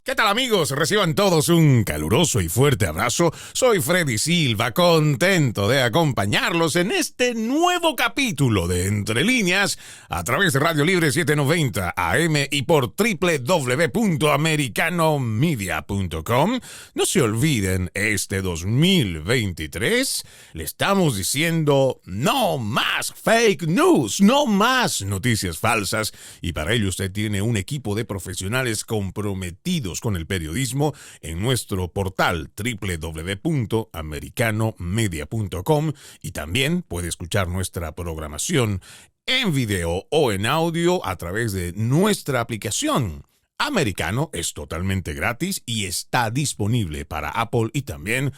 ¿Qué tal, amigos? Reciban todos un caluroso y fuerte abrazo. Soy Freddy Silva, contento de acompañarlos en este nuevo capítulo de Entre Líneas a través de Radio Libre 790 AM y por www.americanomedia.com. No se olviden, este 2023 le estamos diciendo no más fake news, no más noticias falsas, y para ello usted tiene un equipo de profesionales comprometidos con el periodismo en nuestro portal www.americanomedia.com, y también puede escuchar nuestra programación en video o en audio a través de nuestra aplicación. Americano es totalmente gratis y está disponible para Apple y también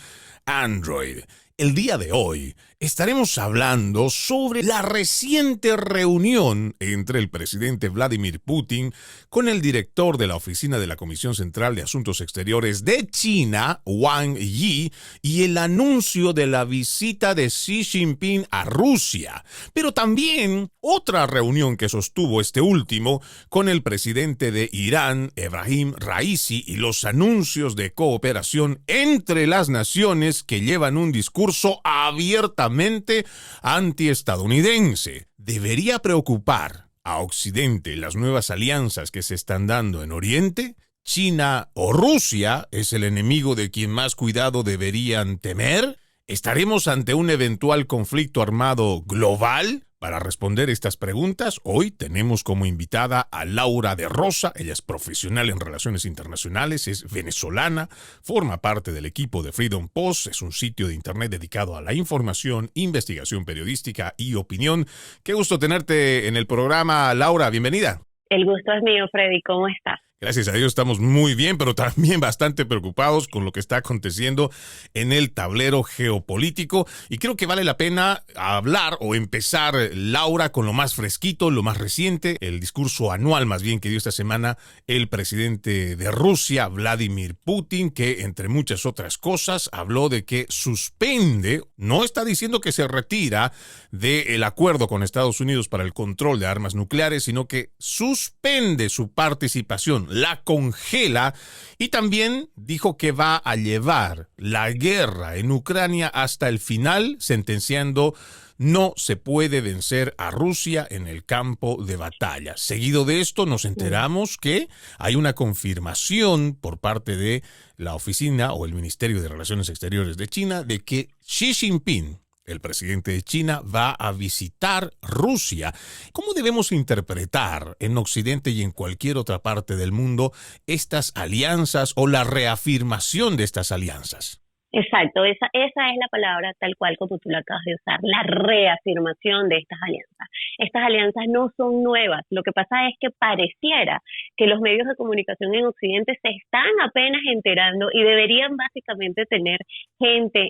Android. El día de hoy estaremos hablando sobre la reciente reunión entre el presidente Vladimir Putin con el director de la oficina de la Comisión Central de Asuntos Exteriores de China, Wang Yi, y el anuncio de la visita de Xi Jinping a Rusia. Pero también otra reunión que sostuvo este último con el presidente de Irán, Ebrahim Raisi, y los anuncios de cooperación entre las naciones que llevan un discurso abiertamente antiestadounidense. ¿Debería preocupar a Occidente las nuevas alianzas que se están dando en Oriente? ¿China o Rusia es el enemigo de quien más cuidado deberían temer? ¿Estaremos ante un eventual conflicto armado global? Para responder estas preguntas, hoy tenemos como invitada a Laura de Rosa. Ella es profesional en relaciones internacionales, es venezolana, forma parte del equipo de Freedom Post, es un sitio de internet dedicado a la información, investigación periodística y opinión. Qué gusto tenerte en el programa, Laura, bienvenida. El gusto es mío, Freddy, ¿cómo estás? Gracias a Dios estamos muy bien, pero también bastante preocupados con lo que está aconteciendo en el tablero geopolítico. Y creo que vale la pena hablar o empezar, Laura, con lo más fresquito, lo más reciente, el discurso anual más bien que dio esta semana el presidente de Rusia, Vladimir Putin, que entre muchas otras cosas habló de que suspende, no está diciendo que se retira del acuerdo con Estados Unidos para el control de armas nucleares, sino que suspende su participación, la congela, y también dijo que va a llevar la guerra en Ucrania hasta el final, sentenciando: no se puede vencer a Rusia en el campo de batalla. Seguido de esto nos enteramos que hay una confirmación por parte de la oficina o el Ministerio de Relaciones Exteriores de China de que Xi Jinping, el presidente de China, va a visitar Rusia. ¿Cómo debemos interpretar en Occidente y en cualquier otra parte del mundo estas alianzas o la reafirmación de estas alianzas? Exacto, esa es la palabra tal cual como tú la acabas de usar, la reafirmación de estas alianzas. Estas alianzas no son nuevas, lo que pasa es que pareciera que los medios de comunicación en Occidente se están apenas enterando y deberían básicamente tener gente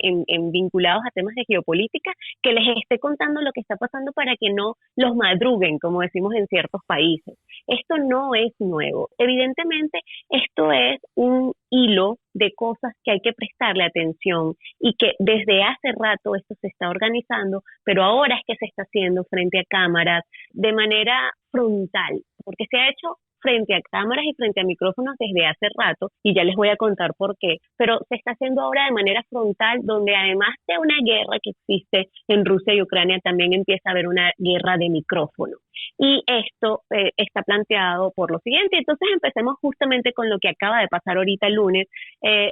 vinculados a temas de geopolítica que les esté contando lo que está pasando para que no los madruguen, como decimos en ciertos países. Esto no es nuevo. Evidentemente, esto es un hilo de cosas que hay que prestarle atención y que desde hace rato esto se está organizando, pero ahora es que se está haciendo frente a cámaras de manera frontal, porque se ha hecho frente a cámaras y frente a micrófonos desde hace rato, y ya les voy a contar por qué, pero se está haciendo ahora de manera frontal, donde además de una guerra que existe en Rusia y Ucrania, también empieza a haber una guerra de micrófono. Y esto está planteado por lo siguiente. Entonces empecemos justamente con lo que acaba de pasar ahorita el lunes.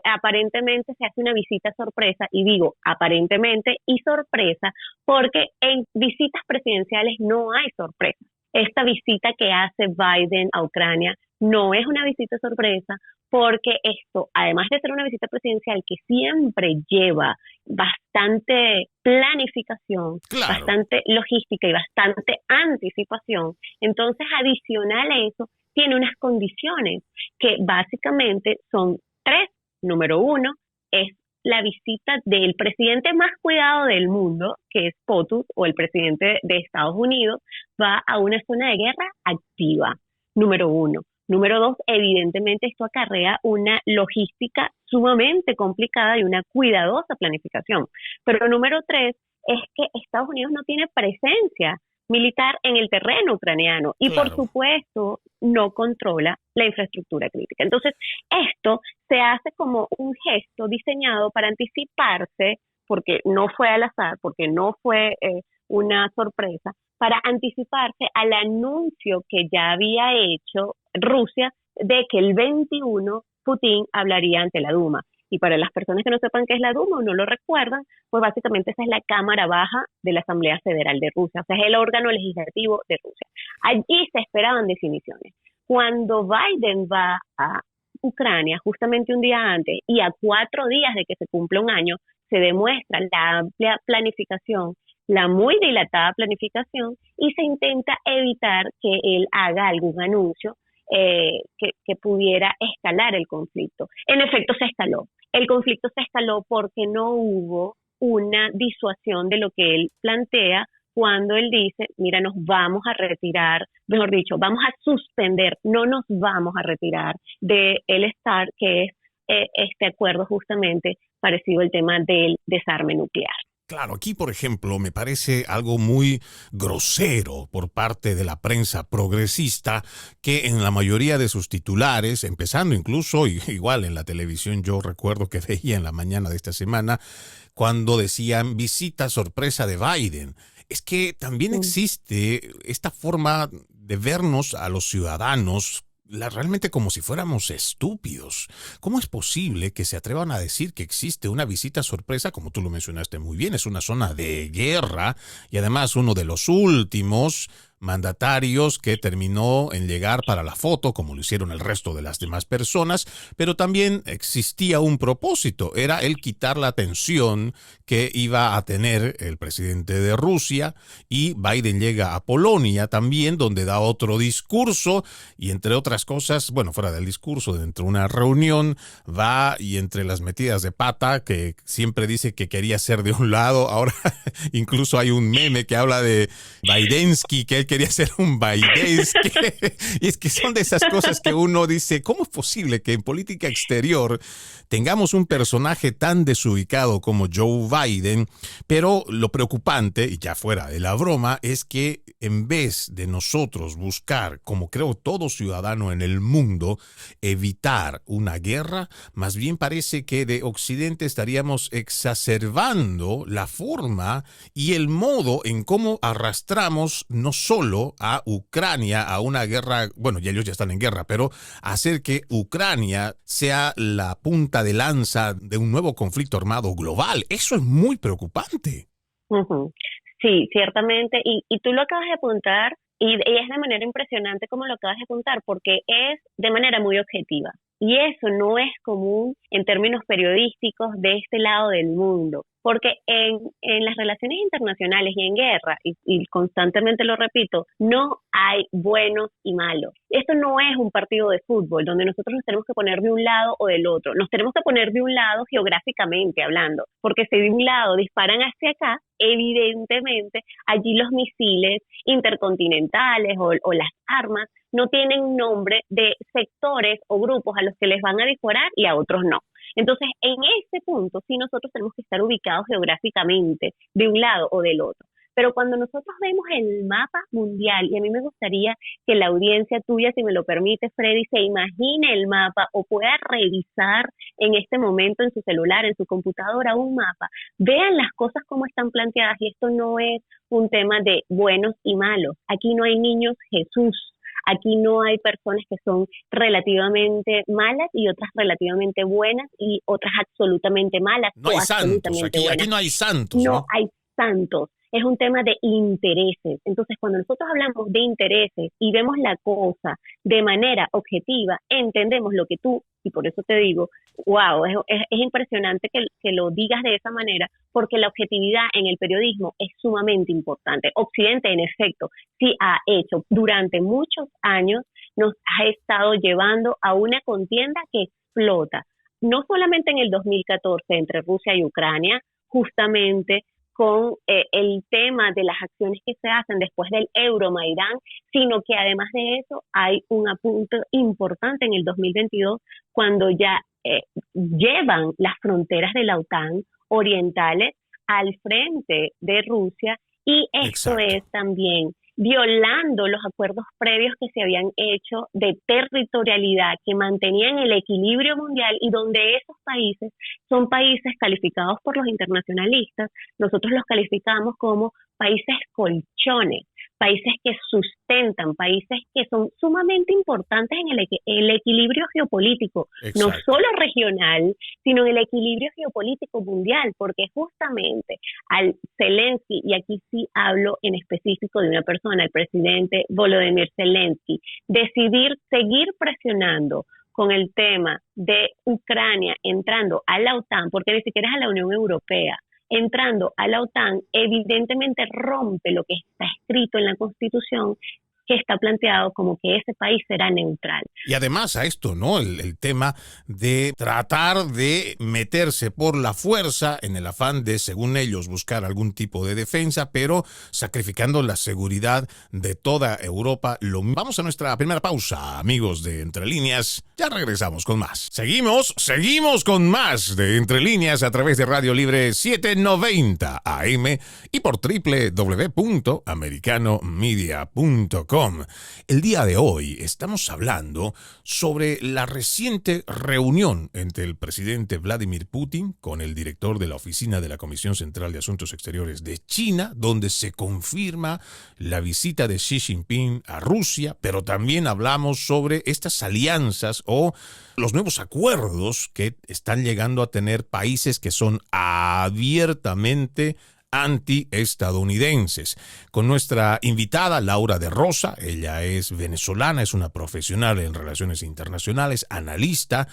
Aparentemente se hace una visita sorpresa, y digo aparentemente y sorpresa porque en visitas presidenciales no hay sorpresa. Esta visita que hace Biden a Ucrania no es una visita sorpresa, porque esto, además de ser una visita presidencial que siempre lleva bastante planificación, claro, bastante logística y bastante anticipación, entonces adicional a eso tiene unas condiciones que básicamente son tres. Número uno es la visita del presidente más cuidado del mundo, que es POTUS, o el presidente de Estados Unidos, va a una zona de guerra activa. Número uno. Número dos, evidentemente esto acarrea una logística sumamente complicada y una cuidadosa planificación. Pero número tres es que Estados Unidos no tiene presencia militar en el terreno ucraniano y por Claro. supuesto no controla la infraestructura crítica. Entonces, esto se hace como un gesto diseñado para anticiparse, porque no fue al azar, porque no fue una sorpresa, para anticiparse al anuncio que ya había hecho Rusia de que el 21 Putin hablaría ante la Duma. Y para las personas que no sepan qué es la Duma o no lo recuerdan, pues básicamente esa es la Cámara Baja de la Asamblea Federal de Rusia, o sea, es el órgano legislativo de Rusia. Allí se esperaban definiciones. Cuando Biden va a Ucrania, justamente un día antes, y a 4 días de que se cumpla un año, se demuestra la amplia planificación, la muy dilatada planificación, y se intenta evitar que él haga algún anuncio que pudiera escalar el conflicto. En efecto, se escaló. El conflicto se escaló porque no hubo una disuasión de lo que él plantea cuando él dice, mira, nos vamos a retirar, mejor dicho, vamos a suspender, no nos vamos a retirar del START, que es este acuerdo justamente parecido al tema del desarme nuclear. Claro, aquí, por ejemplo, me parece algo muy grosero por parte de la prensa progresista que en la mayoría de sus titulares, empezando incluso igual en la televisión, yo recuerdo que veía en la mañana de esta semana, cuando decían visita sorpresa de Biden. Es que también existe esta forma de vernos a los ciudadanos realmente como si fuéramos estúpidos. ¿Cómo es posible que se atrevan a decir que existe una visita sorpresa? Como tú lo mencionaste muy bien, es una zona de guerra y además uno de los últimos mandatarios que terminó en llegar para la foto, como lo hicieron el resto de las demás personas, pero también existía un propósito, era el quitar la atención que iba a tener el presidente de Rusia, y Biden llega a Polonia también, donde da otro discurso, y entre otras cosas, bueno, fuera del discurso, dentro de una reunión, va y entre las metidas de pata, que siempre dice que quería ser de un lado, ahora incluso hay un meme que habla de Bidensky, que él quería ser un Bidensky. Y es que son de esas cosas que uno dice, ¿cómo es posible que en política exterior tengamos un personaje tan desubicado como Joe Biden? Pero lo preocupante, y ya fuera de la broma, es que en vez de nosotros buscar, como creo todo ciudadano en el mundo, evitar una guerra, más bien parece que de Occidente estaríamos exacerbando la forma y el modo en cómo arrastramos no solo a Ucrania a una guerra, bueno, ya ellos ya están en guerra, pero hacer que Ucrania sea la punta de lanza de un nuevo conflicto armado global. Eso es muy preocupante. Uh-huh. Sí, ciertamente, y tú lo acabas de apuntar, y es de manera impresionante como lo acabas de apuntar, porque es de manera muy objetiva. Y eso no es común en términos periodísticos de este lado del mundo, porque en las relaciones internacionales y en guerra, y constantemente lo repito, no hay buenos y malos. Esto no es un partido de fútbol donde nosotros nos tenemos que poner de un lado o del otro. Nos tenemos que poner de un lado geográficamente hablando, porque si de un lado disparan hacia acá, evidentemente allí los misiles intercontinentales o las armas no tienen nombre de sectores o grupos a los que les van a disparar y a otros no. Entonces, en este punto, sí nosotros tenemos que estar ubicados geográficamente de un lado o del otro. Pero cuando nosotros vemos el mapa mundial, y a mí me gustaría que la audiencia tuya, si me lo permite, Freddy, se imagine el mapa o pueda revisar en este momento en su celular, en su computadora, un mapa, vean las cosas como están planteadas, y esto no es un tema de buenos y malos. Aquí no hay niños Jesús. Aquí no hay personas que son relativamente malas y otras relativamente buenas y otras absolutamente malas. No hay santos, aquí no hay santos, ¿no? No hay santos. Es un tema de intereses. Entonces, cuando nosotros hablamos de intereses y vemos la cosa de manera objetiva, entendemos lo que tú, y por eso te digo, wow, es impresionante que lo digas de esa manera, porque la objetividad en el periodismo es sumamente importante. Occidente, en efecto, sí ha hecho durante muchos años, nos ha estado llevando a una contienda que explota, no solamente en el 2014 entre Rusia y Ucrania, justamente con el tema de las acciones que se hacen después del Euromaidán, sino que además de eso hay un apunte importante en el 2022 cuando ya llevan las fronteras de la OTAN orientales al frente de Rusia Y esto Exacto. es también violando los acuerdos previos que se habían hecho de territorialidad que mantenían el equilibrio mundial y donde esos países son países calificados por los internacionalistas, nosotros los calificamos como países colchones, países que sustentan, países que son sumamente importantes en el equilibrio geopolítico, no Exacto. solo regional, sino en el equilibrio geopolítico mundial, porque justamente al Zelensky, y aquí sí hablo en específico de una persona, el presidente Volodymyr Zelensky, decidir seguir presionando con el tema de Ucrania entrando a la OTAN, porque ni siquiera es a la Unión Europea, entrando a la OTAN, evidentemente rompe lo que está escrito en la Constitución, que está planteado como que ese país será neutral. Y además a esto, ¿no? El tema de tratar de meterse por la fuerza en el afán de, según ellos, buscar algún tipo de defensa, pero sacrificando la seguridad de toda Europa. Vamos a nuestra primera pausa, amigos de Entre Líneas. Ya regresamos con más. Seguimos con más de Entre Líneas a través de Radio Libre 790 AM y por www.americanomedia.com. El día de hoy estamos hablando sobre la reciente reunión entre el presidente Vladimir Putin con el director de la oficina de la Comisión Central de Asuntos Exteriores de China, donde se confirma la visita de Xi Jinping a Rusia, pero también hablamos sobre estas alianzas o los nuevos acuerdos que están llegando a tener países que son abiertamente antiestadounidenses. Con nuestra invitada Laura de Rosa, ella es venezolana, es una profesional en relaciones internacionales, analista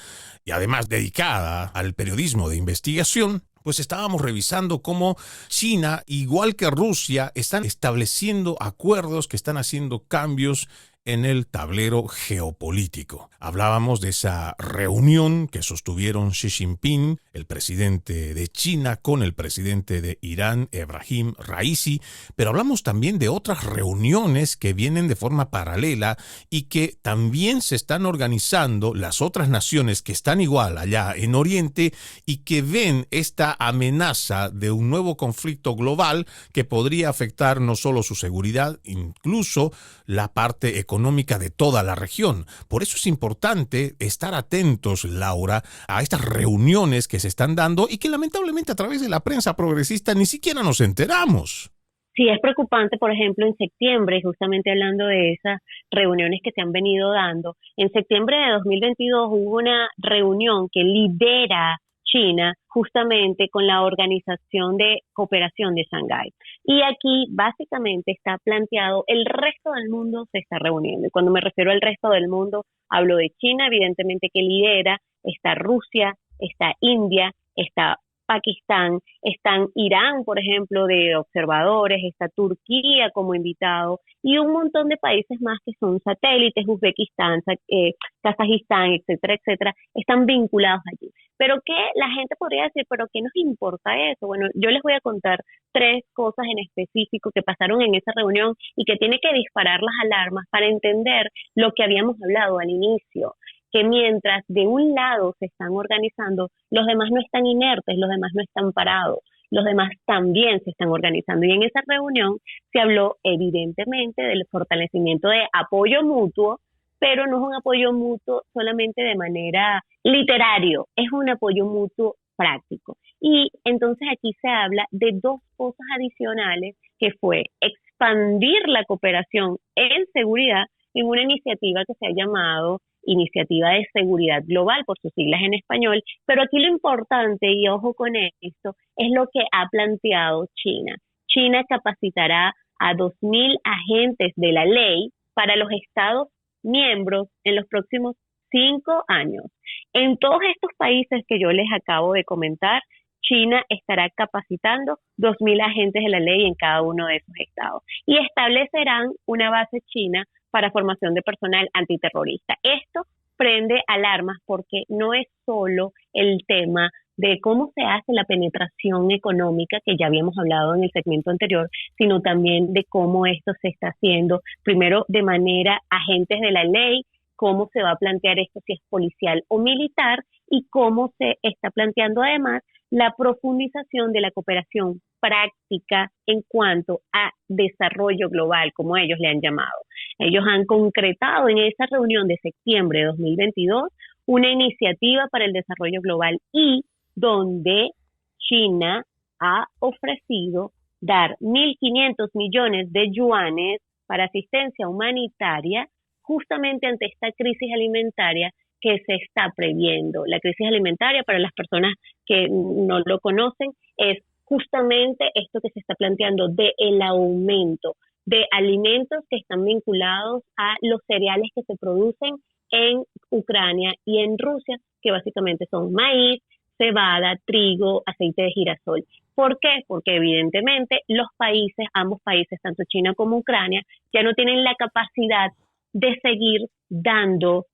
y además dedicada al periodismo de investigación. Pues estábamos revisando cómo China, igual que Rusia, están estableciendo acuerdos que están haciendo cambios en el tablero geopolítico. Hablábamos de esa reunión que sostuvieron Xi Jinping, el presidente de China, con el presidente de Irán, Ebrahim Raisi, pero hablamos también de otras reuniones que vienen de forma paralela y que también se están organizando las otras naciones que están igual allá en Oriente y que ven esta amenaza de un nuevo conflicto global que podría afectar no solo su seguridad, incluso la parte económica de toda la región. Por eso es importante estar atentos, Laura, a estas reuniones que se están dando y que lamentablemente a través de la prensa progresista ni siquiera nos enteramos. Sí, es preocupante, por ejemplo, en septiembre, justamente hablando de esas reuniones que se han venido dando, en septiembre de 2022 hubo una reunión que lidera China justamente con la Organización de Cooperación de Shanghái. Y aquí básicamente está planteado, el resto del mundo se está reuniendo. Y cuando me refiero al resto del mundo, hablo de China, evidentemente que lidera, está Rusia, está India, está Pakistán, están Irán, por ejemplo, de observadores, está Turquía como invitado y un montón de países más que son satélites, Uzbekistán, Kazajistán, etcétera, etcétera, están vinculados allí. Pero que la gente podría decir, ¿pero qué nos importa eso? Bueno, yo les voy a contar 3 cosas en específico que pasaron en esa reunión y que tiene que disparar las alarmas para entender lo que habíamos hablado al inicio, que mientras de un lado se están organizando, los demás no están inertes, los demás no están parados, los demás también se están organizando. Y en esa reunión se habló evidentemente del fortalecimiento de apoyo mutuo, pero no es un apoyo mutuo solamente de manera literario, es un apoyo mutuo práctico. Y entonces aquí se habla de 2 cosas adicionales, que fue expandir la cooperación en seguridad en una iniciativa que se ha llamado Iniciativa de Seguridad Global, por sus siglas en español, pero aquí lo importante, y ojo con esto, es lo que ha planteado China. China capacitará a 2.000 agentes de la ley para los estados miembros en los próximos 5 años. En todos estos países que yo les acabo de comentar, China estará capacitando 2.000 agentes de la ley en cada uno de esos estados y establecerán una base china para formación de personal antiterrorista. Esto prende alarmas porque no es solo el tema de cómo se hace la penetración económica, que ya habíamos hablado en el segmento anterior, sino también de cómo esto se está haciendo, primero de manera agentes de la ley, cómo se va a plantear esto si es policial o militar y cómo se está planteando además la profundización de la cooperación práctica en cuanto a desarrollo global, como ellos le han llamado. Ellos han concretado en esa reunión de septiembre de 2022 una iniciativa para el desarrollo global y donde China ha ofrecido dar 1.500 millones de yuanes para asistencia humanitaria justamente ante esta crisis alimentaria que se está previendo. La crisis alimentaria, para las personas que no lo conocen, es justamente esto que se está planteando de el aumento de alimentos que están vinculados a los cereales que se producen en Ucrania y en Rusia, que básicamente son maíz, cebada, trigo, aceite de girasol. ¿Por qué? Porque evidentemente los países, ambos países, tanto China como Ucrania, ya no tienen la capacidad de seguir dando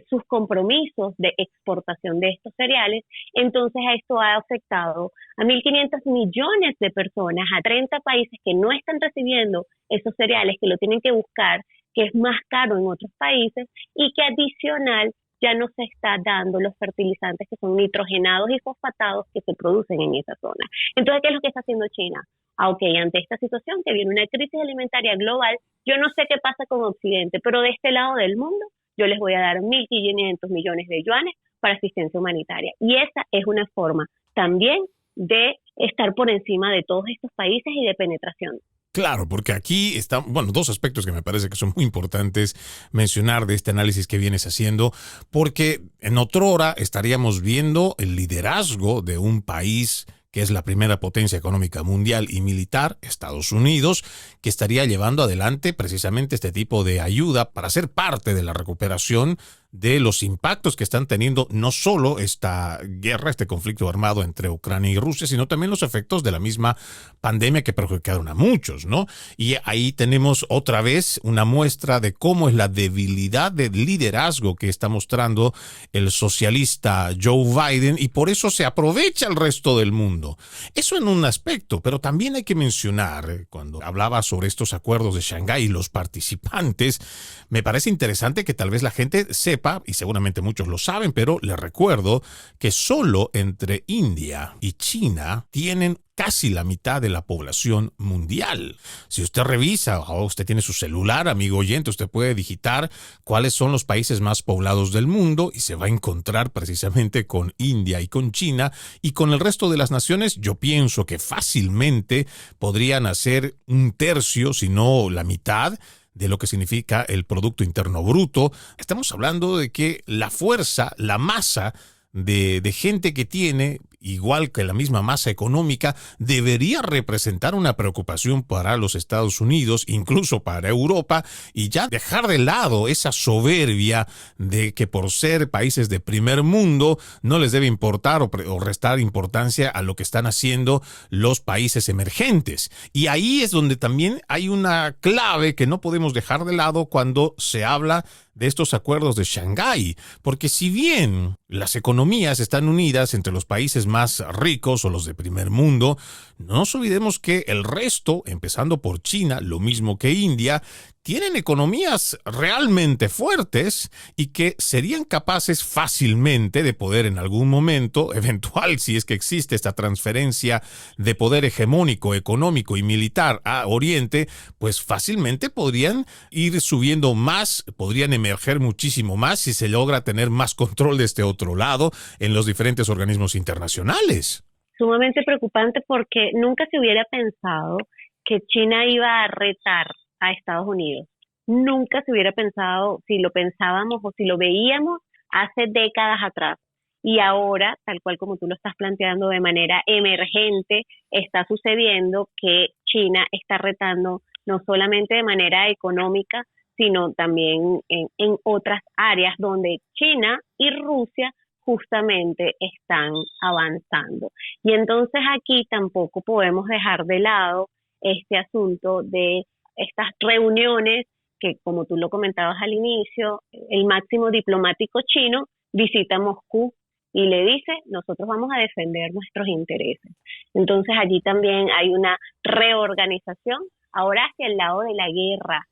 sus compromisos de exportación de estos cereales. Entonces esto ha afectado a 1.500 millones de personas, a 30 países que no están recibiendo esos cereales, que lo tienen que buscar, que es más caro en otros países, y que adicional ya no se está dando los fertilizantes que son nitrogenados y fosfatados que se producen en esa zona. Entonces, ¿qué es lo que está haciendo China? Ante esta situación que viene una crisis alimentaria global, yo no sé qué pasa con Occidente, pero de este lado del mundo yo les voy a dar 1.500 millones de yuanes para asistencia humanitaria. Y esa es una forma también de estar por encima de todos estos países y de penetración. Claro, porque aquí están, bueno, dos aspectos que me parece que son muy importantes mencionar de este análisis que vienes haciendo, porque en otrora estaríamos viendo el liderazgo de un país que es la primera potencia económica mundial y militar, Estados Unidos, que estaría llevando adelante precisamente este tipo de ayuda para ser parte de la recuperación de los impactos que están teniendo no solo esta guerra, este conflicto armado entre Ucrania y Rusia, sino también los efectos de la misma pandemia que perjudicaron a muchos, ¿no? Y ahí tenemos otra vez una muestra de cómo es la debilidad de liderazgo que está mostrando el socialista Joe Biden, y por eso se aprovecha el resto del mundo. Eso en un aspecto, pero también hay que mencionar, cuando hablaba sobre estos acuerdos de Shanghái y los participantes, me parece interesante que tal vez la gente sepa, y seguramente muchos lo saben, pero les recuerdo que solo entre India y China tienen casi la mitad de la población mundial. Si usted revisa o usted tiene su celular, amigo oyente, usted puede digitar cuáles son los países más poblados del mundo y se va a encontrar precisamente con India y con China, y con el resto de las naciones yo pienso que fácilmente podrían hacer un tercio, si no la mitad, de lo que significa el Producto Interno Bruto. Estamos hablando de que la fuerza, la masa de gente que tiene, igual que la misma masa económica, debería representar una preocupación para los Estados Unidos, incluso para Europa, y ya dejar de lado esa soberbia de que por ser países de primer mundo no les debe importar o restar importancia a lo que están haciendo los países emergentes. Y ahí es donde también hay una clave que no podemos dejar de lado cuando se habla de estos acuerdos de Shanghái, porque si bien las economías están unidas entre los países más ricos o los de primer mundo, no nos olvidemos que el resto, empezando por China, lo mismo que India, tienen economías realmente fuertes y que serían capaces fácilmente de poder en algún momento eventual, si es que existe esta transferencia de poder hegemónico, económico y militar a Oriente, pues fácilmente podrían ir subiendo más, podrían emerger muchísimo más si se logra tener más control de este otro lado en los diferentes organismos internacionales. Sumamente preocupante, porque nunca se hubiera pensado que China iba a retar a Estados Unidos. Nunca se hubiera pensado, si lo pensábamos o si lo veíamos hace décadas atrás. Y ahora, tal cual como tú lo estás planteando de manera emergente, está sucediendo que China está retando no solamente de manera económica, sino también en otras áreas donde China y Rusia justamente están avanzando. Y entonces aquí tampoco podemos dejar de lado este asunto de estas reuniones que, como tú lo comentabas al inicio, el máximo diplomático chino visita Moscú y le dice: nosotros vamos a defender nuestros intereses. Entonces allí también hay una reorganización ahora hacia el lado de la guerra,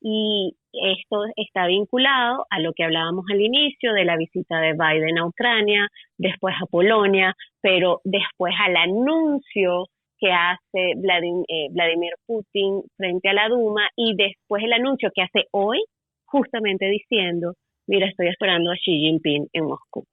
y esto está vinculado a lo que hablábamos al inicio de la visita de Biden a Ucrania, después a Polonia, pero después al anuncio que hace Vladimir Putin frente a la Duma y después el anuncio que hace hoy, justamente diciendo, mira, estoy esperando a Xi Jinping en Moscú.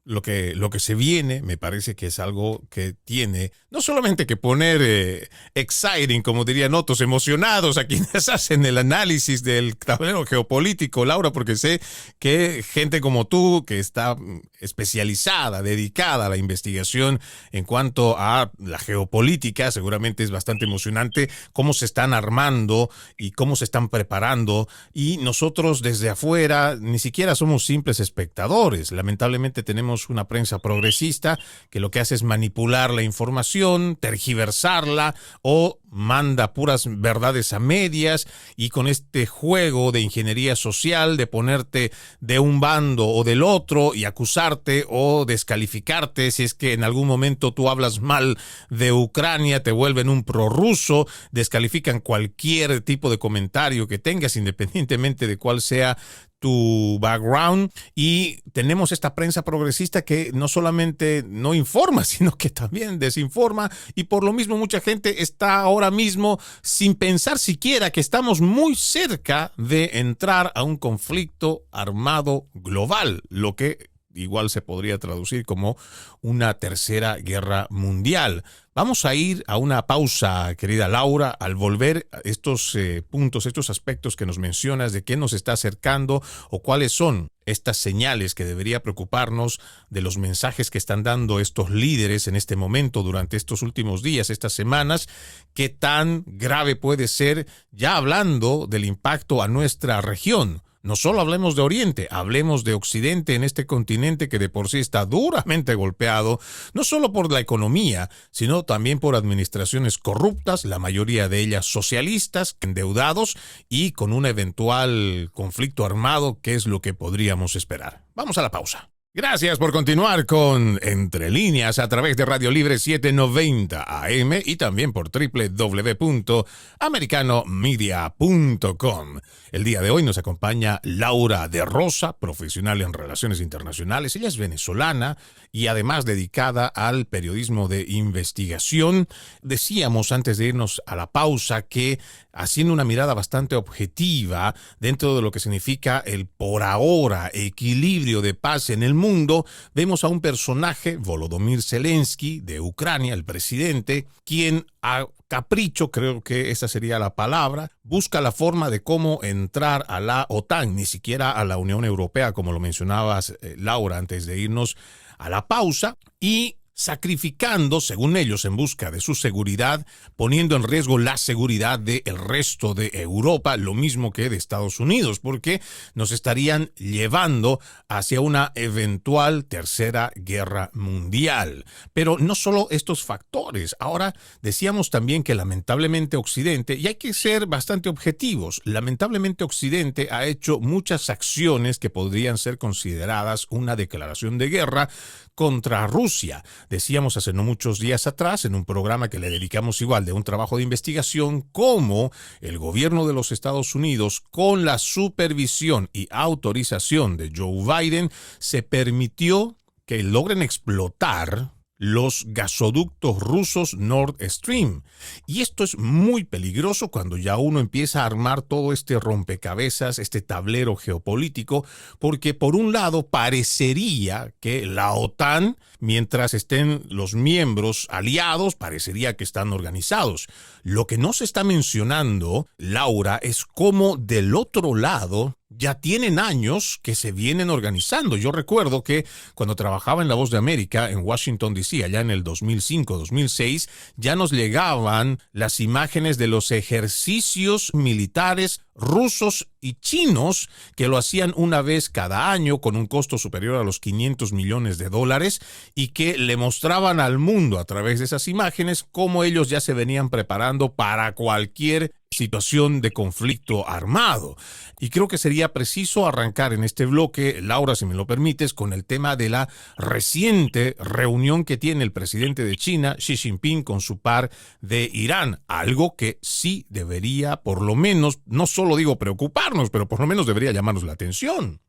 Lo que se viene me parece que es algo que tiene no solamente que poner exciting, como dirían otros, emocionados a quienes hacen el análisis del tablero geopolítico, Laura, porque sé que gente como tú, que está especializada, dedicada a la investigación en cuanto a la geopolítica, seguramente es bastante emocionante cómo se están armando y cómo se están preparando, y nosotros desde afuera ni siquiera somos simples espectadores. Lamentablemente tenemos una prensa progresista que lo que hace es manipular la información, tergiversarla o manda puras verdades a medias, y con este juego de ingeniería social de ponerte de un bando o del otro y acusarte o descalificarte si es que en algún momento tú hablas mal de Ucrania, te vuelven un prorruso, descalifican cualquier tipo de comentario que tengas independientemente de cuál sea tu background, y tenemos esta prensa progresista que no solamente no informa, sino que también desinforma, y por lo mismo mucha gente está ahora mismo sin pensar siquiera que estamos muy cerca de entrar a un conflicto armado global, lo que igual se podría traducir como una tercera guerra mundial. Vamos a ir a una pausa, querida Laura. Al volver, estos puntos, estos aspectos que nos mencionas de qué nos está acercando o cuáles son estas señales que debería preocuparnos de los mensajes que están dando estos líderes en este momento durante estos últimos días, estas semanas, qué tan grave puede ser, ya hablando del impacto a nuestra región. No solo hablemos de Oriente, hablemos de Occidente en este continente que de por sí está duramente golpeado, no solo por la economía, sino también por administraciones corruptas, la mayoría de ellas socialistas, endeudados y con un eventual conflicto armado, que es lo que podríamos esperar. Vamos a la pausa. Gracias por continuar con Entre Líneas a través de Radio Libre 790 AM y también por www.americanomedia.com. El día de hoy nos acompaña Laura de Rosa, profesional en relaciones internacionales. Ella es venezolana y además dedicada al periodismo de investigación. Decíamos antes de irnos a la pausa que, haciendo una mirada bastante objetiva dentro de lo que significa el por ahora equilibrio de paz en el mundo, vemos a un personaje, Volodymyr Zelensky, de Ucrania, el presidente, quien a capricho, creo que esa sería la palabra, busca la forma de cómo entrar a la OTAN, ni siquiera a la Unión Europea, como lo mencionabas, Laura, antes de irnos a la pausa, y sacrificando, según ellos, en busca de su seguridad, poniendo en riesgo la seguridad del resto de Europa, lo mismo que de Estados Unidos, porque nos estarían llevando hacia una eventual tercera guerra mundial. Pero no solo estos factores. Ahora decíamos también que lamentablemente Occidente, y hay que ser bastante objetivos, lamentablemente Occidente ha hecho muchas acciones que podrían ser consideradas una declaración de guerra contra Rusia. Decíamos hace no muchos días atrás, en un programa que le dedicamos igual de un trabajo de investigación, cómo el gobierno de los Estados Unidos, con la supervisión y autorización de Joe Biden, se permitió que logren explotar los gasoductos rusos Nord Stream. Y esto es muy peligroso cuando ya uno empieza a armar todo este rompecabezas, este tablero geopolítico, porque por un lado parecería que la OTAN, mientras estén los miembros aliados, parecería que están organizados. Lo que no se está mencionando, Laura, es cómo del otro lado ya tienen años que se vienen organizando. Yo recuerdo que cuando trabajaba en La Voz de América en Washington, D.C., allá en el 2005-2006, ya nos llegaban las imágenes de los ejercicios militares rusos y chinos que lo hacían una vez cada año con un costo superior a los $500 millones y que le mostraban al mundo a través de esas imágenes cómo ellos ya se venían preparando para cualquier situación de conflicto armado. Y creo que sería preciso arrancar en este bloque, Laura, si me lo permites, con el tema de la reciente reunión que tiene el presidente de China, Xi Jinping, con su par de Irán. Algo que sí debería, por lo menos, no solo digo preocuparnos, pero por lo menos debería llamarnos la atención.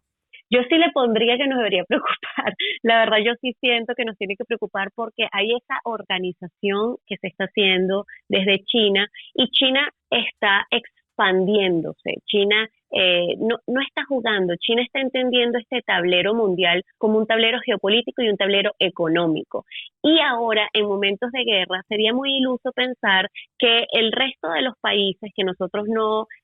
Yo sí le pondría que nos debería preocupar. La verdad, yo sí siento que nos tiene que preocupar porque hay esa organización que se está haciendo desde China y China está expandiéndose. China no está jugando. China está entendiendo este tablero mundial como un tablero geopolítico y un tablero económico. Y ahora, en momentos de guerra, sería muy iluso pensar que el resto de los países que nosotros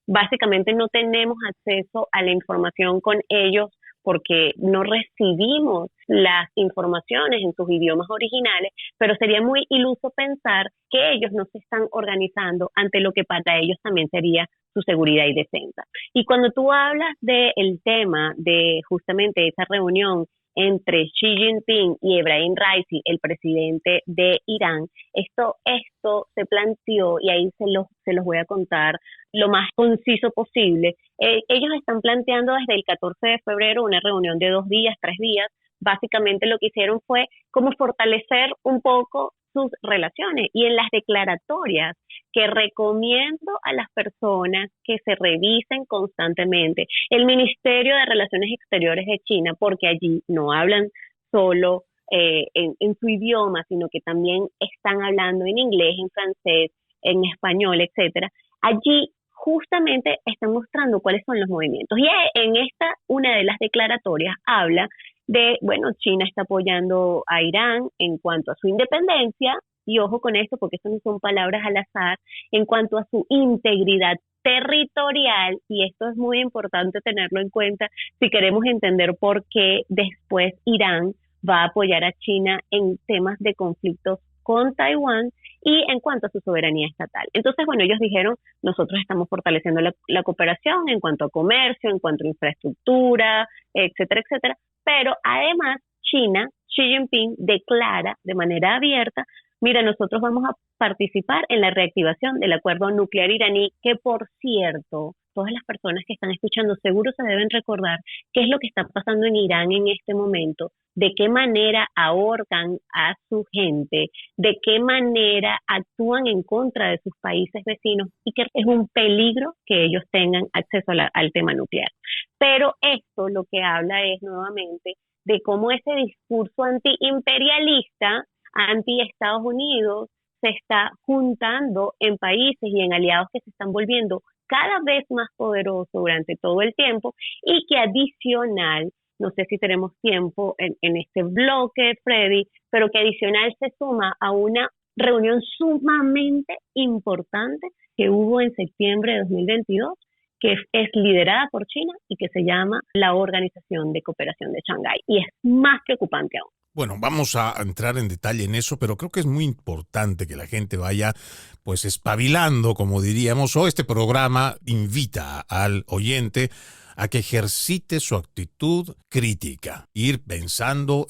básicamente no tenemos acceso a la información con ellos porque no recibimos las informaciones en sus idiomas originales, pero sería muy iluso pensar que ellos no se están organizando ante lo que para ellos también sería su seguridad y defensa. Y cuando tú hablas del tema de justamente esa reunión entre Xi Jinping y Ebrahim Raisi, el presidente de Irán, esto se planteó, y ahí se los voy a contar lo más conciso posible. Ellos están planteando desde el 14 de febrero una reunión de 2 días, 3 días. Básicamente lo que hicieron fue como fortalecer un poco sus relaciones, y en las declaratorias que recomiendo a las personas que se revisen constantemente el Ministerio de Relaciones Exteriores de China, porque allí no hablan solo en su idioma, sino que también están hablando en inglés, en francés, en español, etcétera. Allí justamente están mostrando cuáles son los movimientos. Y en una de las declaratorias habla de, China está apoyando a Irán en cuanto a su independencia, y ojo con esto porque eso no son palabras al azar, en cuanto a su integridad territorial, y esto es muy importante tenerlo en cuenta si queremos entender por qué después Irán va a apoyar a China en temas de conflictos con Taiwán y en cuanto a su soberanía estatal. Entonces, ellos dijeron, nosotros estamos fortaleciendo la cooperación en cuanto a comercio, en cuanto a infraestructura, etcétera, etcétera, pero además China, Xi Jinping declara de manera abierta, mira, nosotros vamos a participar en la reactivación del acuerdo nuclear iraní, que por cierto, todas las personas que están escuchando seguro se deben recordar qué es lo que está pasando en Irán en este momento, de qué manera ahorcan a su gente, de qué manera actúan en contra de sus países vecinos, y que es un peligro que ellos tengan acceso al tema nuclear. Pero esto lo que habla es nuevamente de cómo ese discurso antiimperialista, anti-Estados Unidos, se está juntando en países y en aliados que se están volviendo cada vez más poderosos durante todo el tiempo, y que adicional, no sé si tenemos tiempo en este bloque, Freddy, pero que adicional se suma a una reunión sumamente importante que hubo en septiembre de 2022, que es liderada por China y que se llama la Organización de Cooperación de Shanghái, y es más preocupante aún. Bueno, vamos a entrar en detalle en eso, pero creo que es muy importante que la gente vaya pues espabilando, como diríamos, o este programa invita al oyente a que ejercite su actitud crítica, ir pensando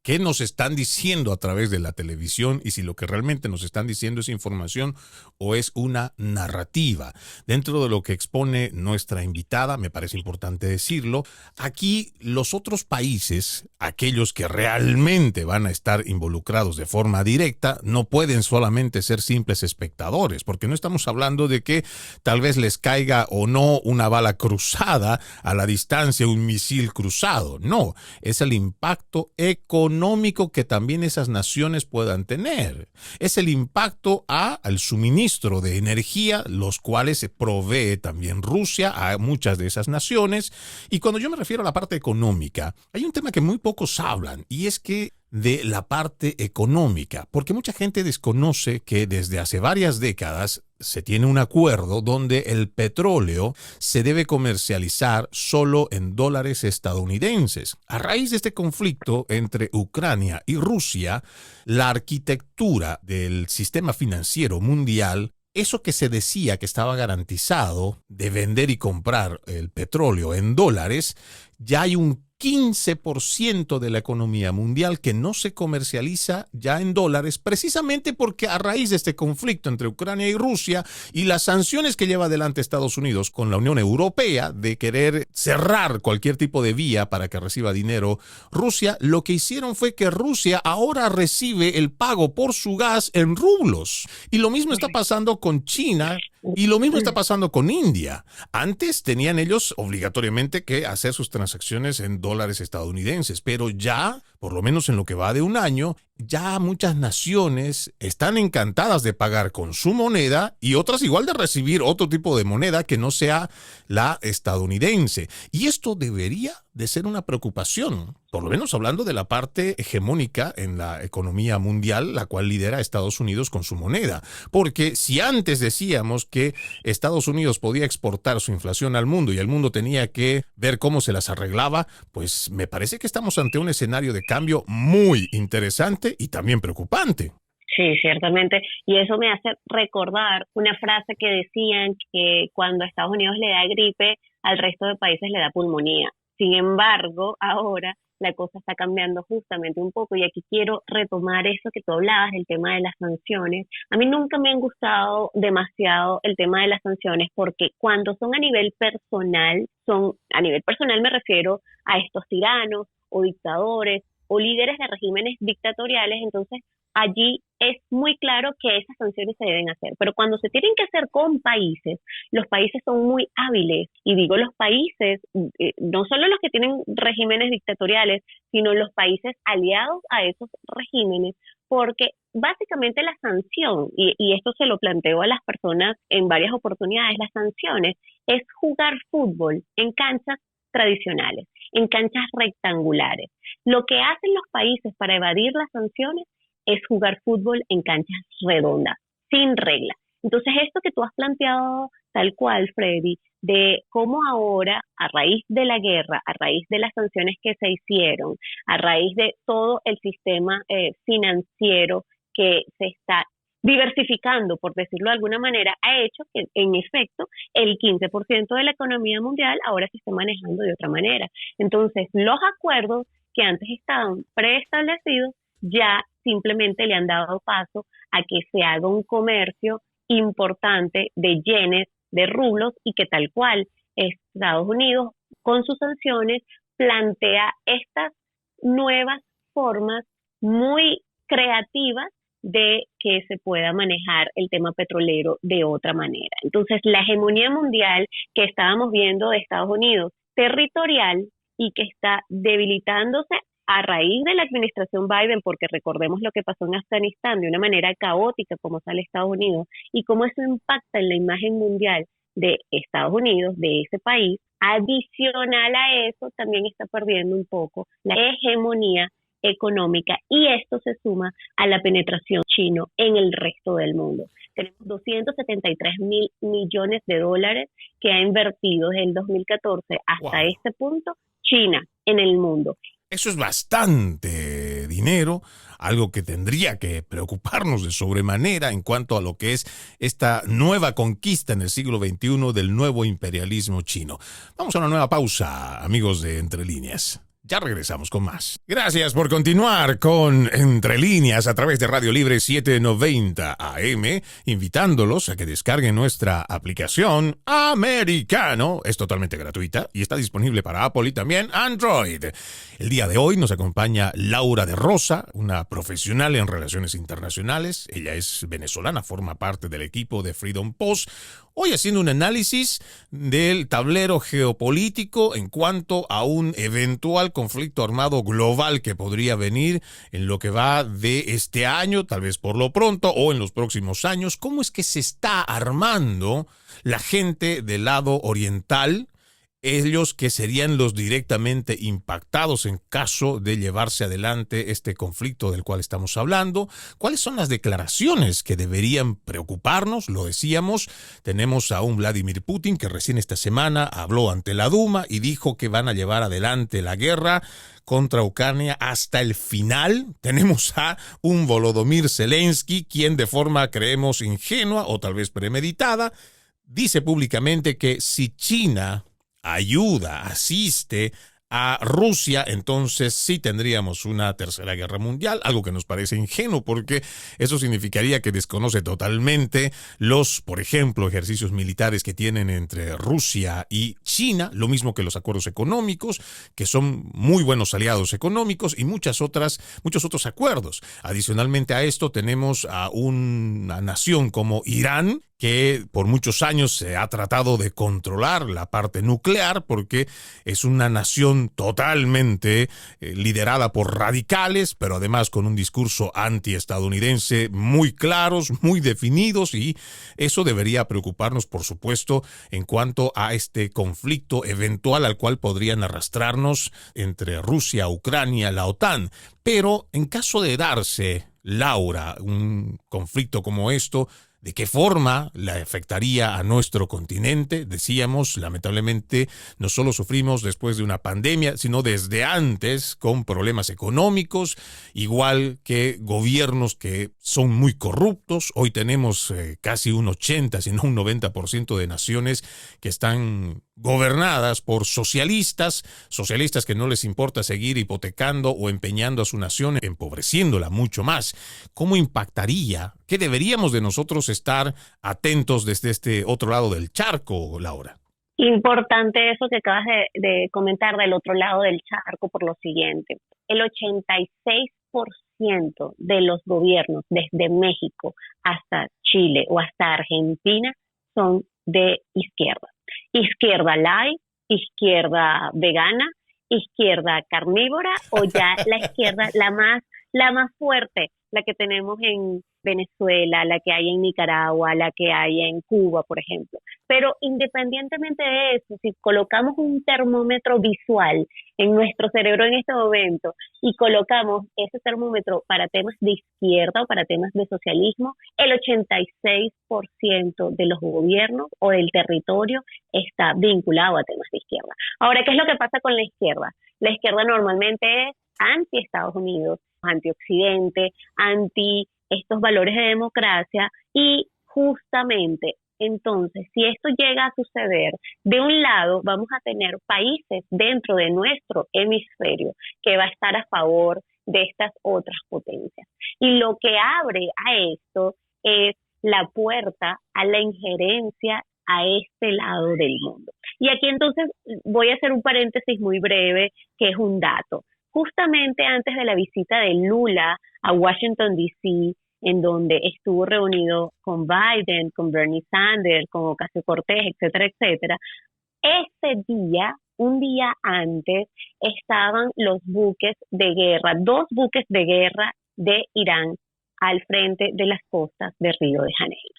qué nos están diciendo a través de la televisión y si lo que realmente nos están diciendo es información o es una narrativa. Dentro de lo que expone nuestra invitada, me parece importante decirlo, aquí los otros países, aquellos que realmente van a estar involucrados de forma directa, no pueden solamente ser simples espectadores, porque no estamos hablando de que tal vez les caiga o no una bala cruzada a la distancia, un misil cruzado. No, es el impacto económico que también esas naciones puedan tener. Es el impacto al suministro de energía, los cuales se provee también Rusia a muchas de esas naciones. Y cuando yo me refiero a la parte económica, hay un tema que muy pocos hablan, y es que de la parte económica, porque mucha gente desconoce que desde hace varias décadas se tiene un acuerdo donde el petróleo se debe comercializar solo en dólares estadounidenses. A raíz de este conflicto entre Ucrania y Rusia, la arquitectura del sistema financiero mundial, eso que se decía que estaba garantizado de vender y comprar el petróleo en dólares, ya hay un 15% de la economía mundial que no se comercializa ya en dólares, precisamente porque a raíz de este conflicto entre Ucrania y Rusia y las sanciones que lleva adelante Estados Unidos con la Unión Europea de querer cerrar cualquier tipo de vía para que reciba dinero Rusia, lo que hicieron fue que Rusia ahora recibe el pago por su gas en rublos. Y lo mismo está pasando con China, Y lo mismo está pasando con India. Antes tenían ellos obligatoriamente que hacer sus transacciones en dólares estadounidenses, pero ya, por lo menos en lo que va de un año, ya muchas naciones están encantadas de pagar con su moneda y otras igual de recibir otro tipo de moneda que no sea la estadounidense. Y esto debería de ser una preocupación, por lo menos hablando de la parte hegemónica en la economía mundial, la cual lidera Estados Unidos con su moneda. Porque si antes decíamos que Estados Unidos podía exportar su inflación al mundo y el mundo tenía que ver cómo se las arreglaba, pues me parece que estamos ante un escenario de cambio muy interesante y también preocupante. Sí, ciertamente. Y eso me hace recordar una frase que decían que cuando a Estados Unidos le da gripe, al resto de países le da pulmonía. Sin embargo, ahora la cosa está cambiando justamente un poco y aquí quiero retomar eso que tú hablabas, el tema de las sanciones. A mí nunca me han gustado demasiado el tema de las sanciones porque cuando son a nivel personal me refiero a estos tiranos o dictadores o líderes de regímenes dictatoriales, entonces allí es muy claro que esas sanciones se deben hacer. Pero cuando se tienen que hacer con países, los países son muy hábiles. Y digo los países, no solo los que tienen regímenes dictatoriales, sino los países aliados a esos regímenes, porque básicamente la sanción, y esto se lo planteo a las personas en varias oportunidades, las sanciones es jugar fútbol en canchas tradicionales, en canchas rectangulares. Lo que hacen los países para evadir las sanciones es jugar fútbol en canchas redondas, sin reglas. Entonces, esto que tú has planteado tal cual, Freddy, de cómo ahora, a raíz de la guerra, a raíz de las sanciones que se hicieron, a raíz de todo el sistema financiero que se está diversificando, por decirlo de alguna manera, ha hecho que, en efecto, el 15% de la economía mundial ahora se esté manejando de otra manera. Entonces, los acuerdos que antes estaban preestablecidos ya simplemente le han dado paso a que se haga un comercio importante de yenes, de rublos, y que tal cual Estados Unidos, con sus sanciones, plantea estas nuevas formas muy creativas de que se pueda manejar el tema petrolero de otra manera. Entonces, la hegemonía mundial que estábamos viendo de Estados Unidos, territorial, y que está debilitándose a raíz de la administración Biden, porque recordemos lo que pasó en Afganistán de una manera caótica como sale Estados Unidos y cómo eso impacta en la imagen mundial de Estados Unidos, de ese país. Adicional a eso, también está perdiendo un poco la hegemonía económica y esto se suma a la penetración chino en el resto del mundo. Tenemos 273 mil millones de dólares que ha invertido desde el 2014 hasta este punto China en el mundo. Eso es bastante dinero, algo que tendría que preocuparnos de sobremanera en cuanto a lo que es esta nueva conquista en el siglo XXI del nuevo imperialismo chino. Vamos a una nueva pausa, amigos de Entre Líneas. Ya regresamos con más. Gracias por continuar con Entre Líneas a través de Radio Libre 790 AM, invitándolos a que descarguen nuestra aplicación Americano. Es totalmente gratuita y está disponible para Apple y también Android. El día de hoy nos acompaña Laura de Rosa, una profesional en relaciones internacionales. Ella es venezolana, forma parte del equipo de Freedom Post. Hoy haciendo un análisis del tablero geopolítico en cuanto a un eventual conflicto armado global que podría venir en lo que va de este año, tal vez por lo pronto, o en los próximos años. ¿Cómo es que se está armando la gente del lado oriental? Ellos que serían los directamente impactados en caso de llevarse adelante este conflicto del cual estamos hablando. ¿Cuáles son las declaraciones que deberían preocuparnos? Lo decíamos, tenemos a un Vladimir Putin que recién esta semana habló ante la Duma y dijo que van a llevar adelante la guerra contra Ucrania hasta el final. Tenemos a un Volodymyr Zelensky, quien de forma creemos ingenua o tal vez premeditada, dice públicamente que si China ayuda, asiste a Rusia, entonces sí tendríamos una tercera guerra mundial, algo que nos parece ingenuo porque eso significaría que desconoce totalmente los, por ejemplo, ejercicios militares que tienen entre Rusia y China, lo mismo que los acuerdos económicos, que son muy buenos aliados económicos y muchos otros acuerdos. Adicionalmente a esto tenemos a una nación como Irán, que por muchos años se ha tratado de controlar la parte nuclear porque es una nación totalmente liderada por radicales, pero además con un discurso antiestadounidense muy claros, muy definidos, y eso debería preocuparnos, por supuesto, en cuanto a este conflicto eventual al cual podrían arrastrarnos entre Rusia, Ucrania, la OTAN. Pero en caso de darse, Laura, un conflicto como esto, ¿de qué forma le afectaría a nuestro continente? Decíamos, lamentablemente, no solo sufrimos después de una pandemia, sino desde antes con problemas económicos, igual que gobiernos que son muy corruptos. Hoy tenemos casi un 80, si no un 90% de naciones que están gobernadas por socialistas que no les importa seguir hipotecando o empeñando a su nación, empobreciéndola mucho más. ¿Cómo impactaría? ¿Qué deberíamos de nosotros estar atentos desde este otro lado del charco, Laura? Importante eso que acabas de comentar del otro lado del charco por lo siguiente. El 86% de los gobiernos, desde México hasta Chile o hasta Argentina, son de izquierda. Izquierda light, izquierda vegana, izquierda carnívora o ya la izquierda la más fuerte, la que tenemos en Venezuela, la que hay en Nicaragua, la que hay en Cuba, por ejemplo. Pero independientemente de eso, si colocamos un termómetro visual en nuestro cerebro en este momento y colocamos ese termómetro para temas de izquierda o para temas de socialismo, el 86% de los gobiernos o del territorio está vinculado a temas de izquierda. Ahora, ¿qué es lo que pasa con la izquierda? La izquierda normalmente es anti-Estados Unidos, anti-Occidente, anti estos valores de democracia, y justamente entonces, si esto llega a suceder, de un lado vamos a tener países dentro de nuestro hemisferio que va a estar a favor de estas otras potencias. Y lo que abre a esto es la puerta a la injerencia a este lado del mundo. Y aquí entonces voy a hacer un paréntesis muy breve, que es un dato. Justamente antes de la visita de Lula a Washington, D.C., en donde estuvo reunido con Biden, con Bernie Sanders, con Ocasio-Cortez, etcétera, etcétera, ese día, un día antes, estaban los buques de guerra, 2 buques de guerra de Irán al frente de las costas de Río de Janeiro.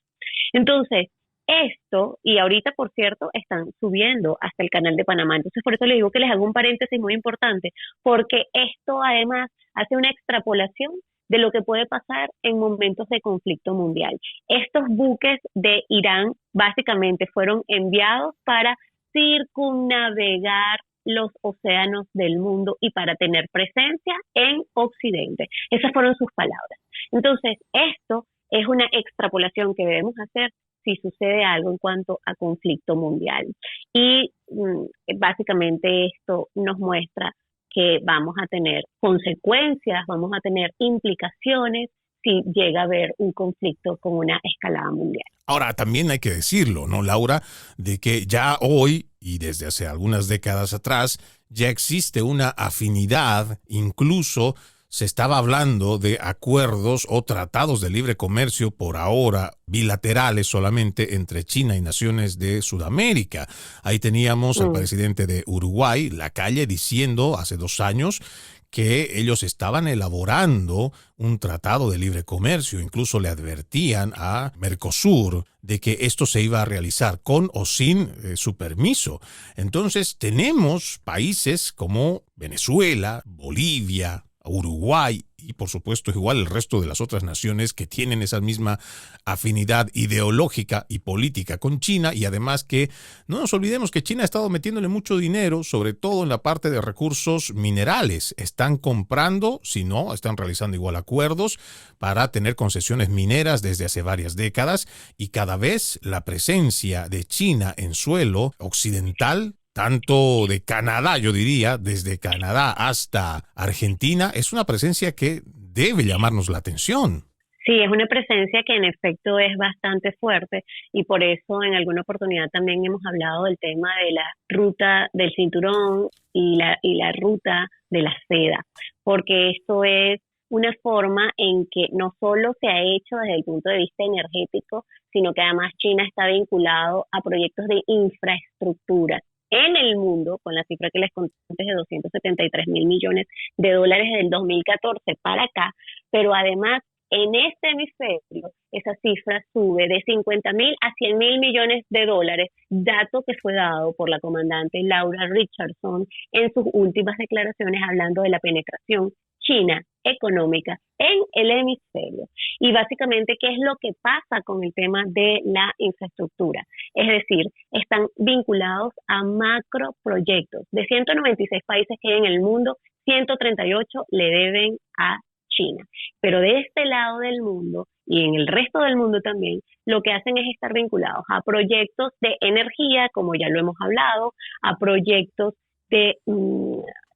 Entonces, esto, y ahorita, por cierto, están subiendo hasta el canal de Panamá. Entonces, por eso les digo que les hago un paréntesis muy importante, porque esto además hace una extrapolación de lo que puede pasar en momentos de conflicto mundial. Estos buques de Irán básicamente fueron enviados para circunnavegar los océanos del mundo y para tener presencia en Occidente. Esas fueron sus palabras. Entonces, esto es una extrapolación que debemos hacer si sucede algo en cuanto a conflicto mundial. Y básicamente esto nos muestra que vamos a tener consecuencias, vamos a tener implicaciones si llega a haber un conflicto con una escalada mundial. Ahora, también hay que decirlo, ¿no, Laura? De que ya hoy, y desde hace algunas décadas atrás, ya existe una afinidad, incluso se estaba hablando de acuerdos o tratados de libre comercio, por ahora bilaterales solamente, entre China y naciones de Sudamérica. Ahí teníamos al presidente de Uruguay, Lacalle, diciendo hace 2 años que ellos estaban elaborando un tratado de libre comercio. Incluso le advertían a Mercosur de que esto se iba a realizar con o sin su permiso. Entonces tenemos países como Venezuela, Bolivia, Uruguay y por supuesto igual el resto de las otras naciones que tienen esa misma afinidad ideológica y política con China, y además que no nos olvidemos que China ha estado metiéndole mucho dinero, sobre todo en la parte de recursos minerales. Están comprando, si no, están realizando igual acuerdos para tener concesiones mineras desde hace varias décadas, y cada vez la presencia de China en suelo occidental, tanto de Canadá, yo diría, desde Canadá hasta Argentina, es una presencia que debe llamarnos la atención. Sí, es una presencia que en efecto es bastante fuerte, y por eso en alguna oportunidad también hemos hablado del tema de la ruta del cinturón y la ruta de la seda, porque esto es una forma en que no solo se ha hecho desde el punto de vista energético, sino que además China está vinculado a proyectos de infraestructura en el mundo, con la cifra que les conté de 273 mil millones de dólares del 2014 para acá, pero además en este hemisferio esa cifra sube de 50.000 a 100.000 millones de dólares, dato que fue dado por la comandante Laura Richardson en sus últimas declaraciones hablando de la penetración china económica en el hemisferio. Y básicamente, ¿qué es lo que pasa con el tema de la infraestructura? Es decir, están vinculados a macroproyectos. De 196 países que hay en el mundo, 138 le deben a China. Pero de este lado del mundo y en el resto del mundo también, lo que hacen es estar vinculados a proyectos de energía, como ya lo hemos hablado, a proyectos de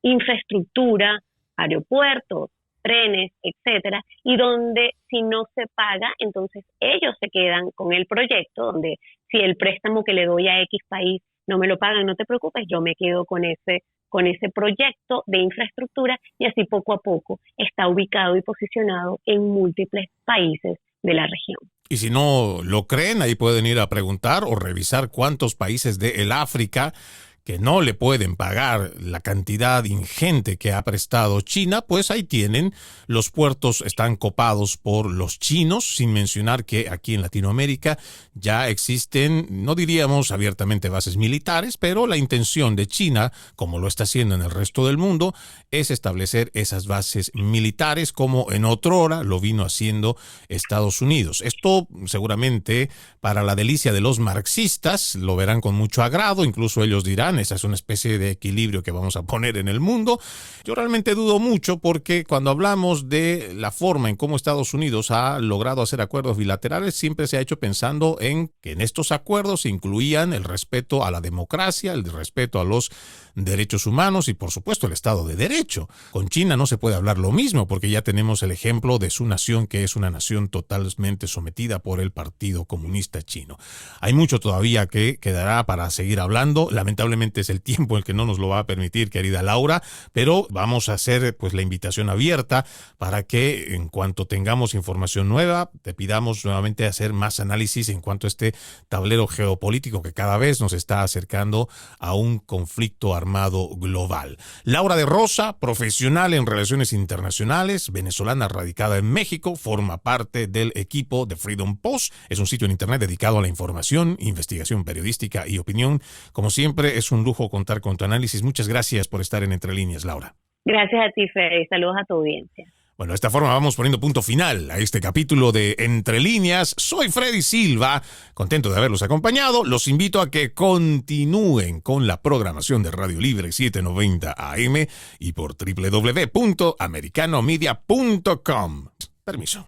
infraestructura, aeropuertos, trenes, etcétera, y donde si no se paga, entonces ellos se quedan con el proyecto, donde si el préstamo que le doy a X país no me lo pagan, no te preocupes, yo me quedo con ese proyecto de infraestructura, y así poco a poco está ubicado y posicionado en múltiples países de la región. Y si no lo creen, ahí pueden ir a preguntar o revisar cuántos países del África que no le pueden pagar la cantidad ingente que ha prestado China, pues ahí tienen, los puertos están copados por los chinos, sin mencionar que aquí en Latinoamérica ya existen, no diríamos abiertamente bases militares, pero la intención de China, como lo está haciendo en el resto del mundo, es establecer esas bases militares como en otrora lo vino haciendo Estados Unidos. Esto seguramente para la delicia de los marxistas lo verán con mucho agrado, incluso ellos dirán, esa es una especie de equilibrio que vamos a poner en el mundo. Yo realmente dudo mucho porque cuando hablamos de la forma en cómo Estados Unidos ha logrado hacer acuerdos bilaterales, siempre se ha hecho pensando en que en estos acuerdos se incluían el respeto a la democracia, el respeto a los derechos humanos y por supuesto el Estado de Derecho. Con China no se puede hablar lo mismo porque ya tenemos el ejemplo de su nación, que es una nación totalmente sometida por el Partido Comunista Chino. Hay mucho todavía que quedará para seguir hablando. Lamentablemente es el tiempo el que no nos lo va a permitir, querida Laura, pero vamos a hacer pues la invitación abierta para que en cuanto tengamos información nueva, te pidamos nuevamente hacer más análisis en cuanto a este tablero geopolítico que cada vez nos está acercando a un conflicto armado global. Laura de Rosa, profesional en relaciones internacionales, venezolana radicada en México, forma parte del equipo de Freedom Post. Es un sitio en internet dedicado a la información, investigación periodística y opinión. Como siempre, es un lujo contar con tu análisis. Muchas gracias por estar en Entre Líneas, Laura. Gracias a ti, Fede. Saludos a tu audiencia. Bueno, de esta forma vamos poniendo punto final a este capítulo de Entre Líneas. Soy Freddy Silva, contento de haberlos acompañado. Los invito a que continúen con la programación de Radio Libre 790 AM y por www.americanomedia.com. Permiso.